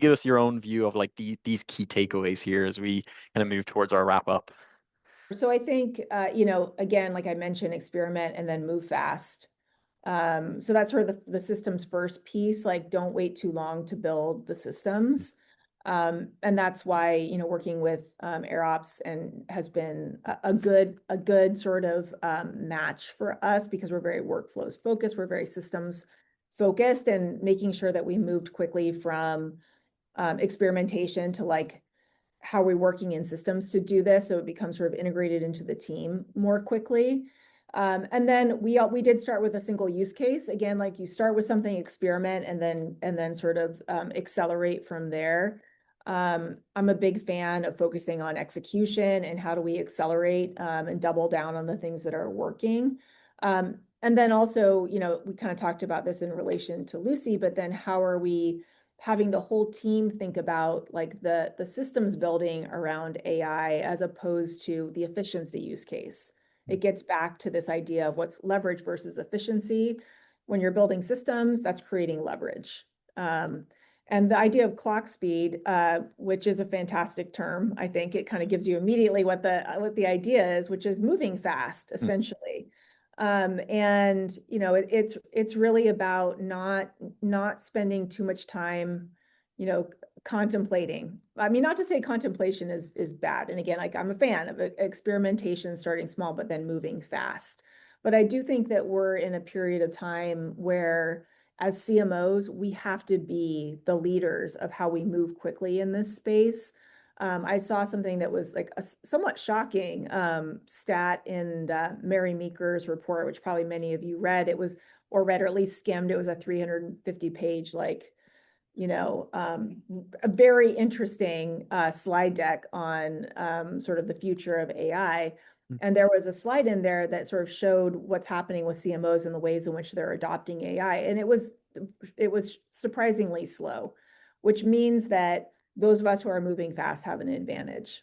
give us your own view of like these key takeaways here as we kind of move towards our wrap up. So I think, again, like I mentioned, experiment and then move fast. So that's sort of the systems first piece, like don't wait too long to build the systems. And that's why, working with AirOps and has been a good sort of match for us because we're very workflows focused, we're very systems focused, and making sure that we moved quickly from experimentation to like how we're working in systems to do this so it becomes sort of integrated into the team more quickly. And then we did start with a single use case. Again, like you start with something, experiment, and then sort of accelerate from there. I'm a big fan of focusing on execution and how do we accelerate and double down on the things that are working. And then also, we kind of talked about this in relation to Lucy, but then how are we having the whole team think about like the systems building around AI as opposed to the efficiency use case. It gets back to this idea of what's leverage versus efficiency. When you're building systems, that's creating leverage. And the idea of clock speed, which is a fantastic term, I think it kind of gives you immediately what the idea is, which is moving fast, essentially. And it's really about not spending too much time, contemplating. I mean, not to say contemplation is bad. And again, like I'm a fan of experimentation, starting small, but then moving fast. But I do think that we're in a period of time where, as CMOs, we have to be the leaders of how we move quickly in this space. I saw something that was like a somewhat shocking stat in Mary Meeker's report, which probably many of you read. It was, or read, or at least skimmed. It was a 350-page, like, a very interesting slide deck on sort of the future of AI. And there was a slide in there that sort of showed what's happening with CMOs and the ways in which they're adopting AI. And it was surprisingly slow, which means that those of us who are moving fast have an advantage.